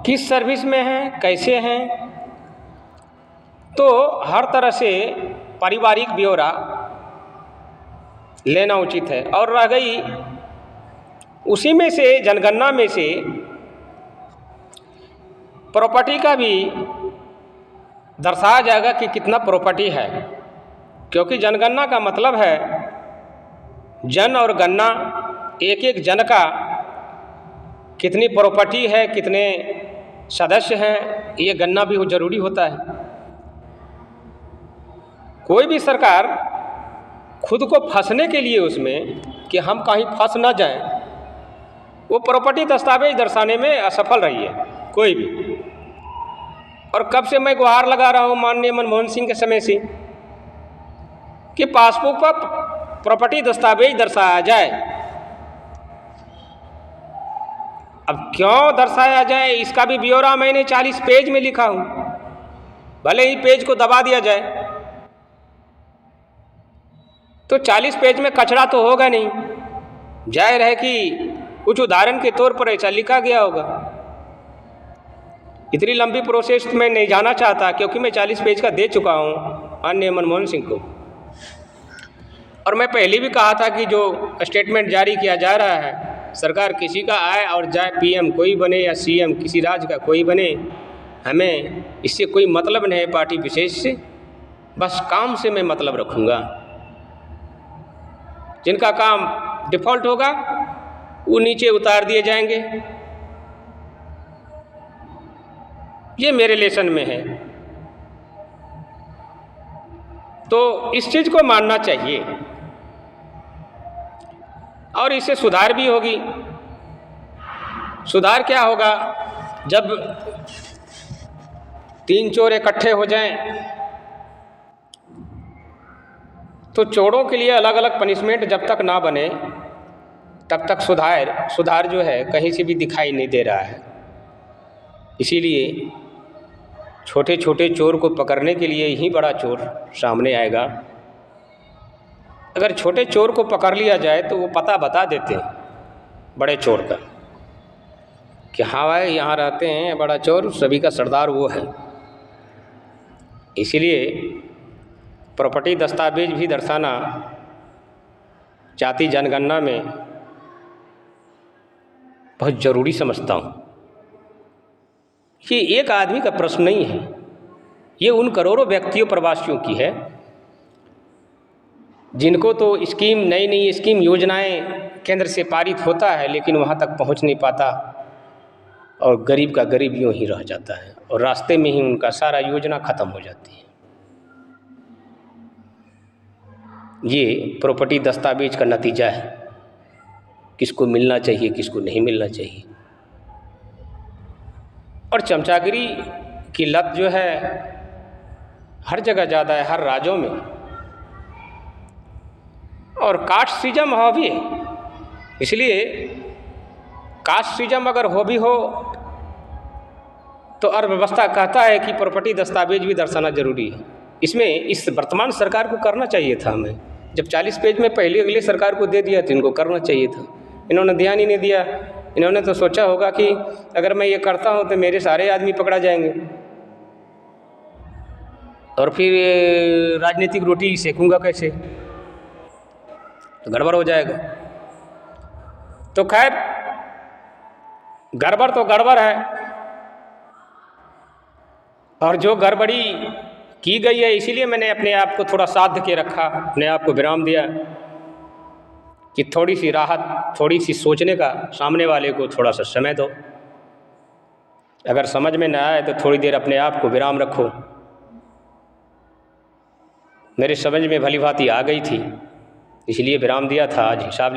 किस सर्विस में हैं, कैसे हैं, तो हर तरह से पारिवारिक ब्यौरा लेना उचित है। और रह गई उसी में से, जनगणना में से प्रॉपर्टी का भी दर्शाया जाएगा कि कितना प्रॉपर्टी है, क्योंकि जनगणना का मतलब है जन और गणना, एक एक जन का कितनी प्रॉपर्टी है, कितने सदस्य हैं, ये गणना भी जरूरी होता है। कोई भी सरकार खुद को फंसने के लिए उसमें कि हम कहीं फंस ना जाएं, वो प्रॉपर्टी दस्तावेज दर्शाने में असफल रही है कोई भी। और कब से मैं गुहार लगा रहा हूँ माननीय मनमोहन सिंह के समय से कि पासबुक पर प्रॉपर्टी दस्तावेज दर्शाया जाए। अब क्यों दर्शाया जाए, इसका भी ब्यौरा मैंने 40 पेज में लिखा हूँ, भले ही पेज को दबा दिया जाए तो 40 पेज में कचरा तो होगा नहीं, जाहिर है कि कुछ उदाहरण के तौर पर ऐसा लिखा गया होगा। इतनी लंबी प्रोसेस में नहीं जाना चाहता, क्योंकि मैं 40 पेज का दे चुका हूँ माननीय मनमोहन सिंह को। और मैं पहले भी कहा था कि जो स्टेटमेंट जारी किया जा रहा है, सरकार किसी का आए और जाए, पीएम कोई बने या सीएम किसी राज्य का कोई बने, हमें इससे कोई मतलब नहीं है पार्टी विशेष से, बस काम से मैं मतलब रखूँगा। जिनका काम डिफ़ॉल्ट होगा वो नीचे उतार दिए जाएंगे, ये मेरे लेसन में है। तो इस चीज़ को मानना चाहिए और इससे सुधार भी होगी। सुधार क्या होगा, जब 3 चोर इकट्ठे हो जाएं तो चोरों के लिए अलग अलग पनिशमेंट जब तक ना बने तब तक सुधार जो है कहीं से भी दिखाई नहीं दे रहा है। इसीलिए छोटे छोटे चोर को पकड़ने के लिए ही बड़ा चोर सामने आएगा। अगर छोटे चोर को पकड़ लिया जाए तो वो पता बता देते हैं बड़े चोर का कि हाँ भाई यहाँ रहते हैं बड़ा चोर, सभी का सरदार वो है। इसीलिए प्रॉपर्टी दस्तावेज भी दर्शाना जाति जनगणना में बहुत ज़रूरी समझता हूँ। ये एक आदमी का प्रश्न नहीं है, ये उन करोड़ों व्यक्तियों प्रवासियों की है जिनको तो स्कीम, नई नई स्कीम, योजनाएं केंद्र से पारित होता है लेकिन वहाँ तक पहुँच नहीं पाता और गरीब का गरीब यूँ ही रह जाता है और रास्ते में ही उनका सारा योजना ख़त्म हो जाती है। ये प्रॉपर्टी दस्तावेज का नतीजा है, किसको मिलना चाहिए किसको नहीं मिलना चाहिए। और चमचागिरी की लत जो है हर जगह ज़्यादा है, हर राज्यों में। और कास्टिज्म हावी है, इसलिए कास्टिज्म अगर हो भी हो तो अर्थव्यवस्था कहता है कि प्रॉपर्टी दस्तावेज भी दर्शाना जरूरी है। इसमें इस वर्तमान सरकार को करना चाहिए था। हमें जब 40 पेज में पहले अगले सरकार को दे दिया तो इनको करना चाहिए था, इन्होंने ध्यान ही नहीं दिया। इन्होंने तो सोचा होगा कि अगर मैं ये करता हूँ तो मेरे सारे आदमी पकड़ा जाएंगे और फिर राजनीतिक रोटी सेकूंगा कैसे, तो गड़बड़ हो जाएगा। तो खैर गड़बड़ तो गड़बड़ है, और जो गड़बड़ी की गई है इसीलिए मैंने अपने आप को थोड़ा साध के रखा, अपने आप को विराम दिया कि थोड़ी सी राहत, थोड़ी सी सोचने का सामने वाले को थोड़ा सा समय दो। अगर समझ में ना आए तो थोड़ी देर अपने आप को विराम रखो। मेरे समझ में भली भांति आ गई थी इसलिए विराम दिया था। आज हिसाब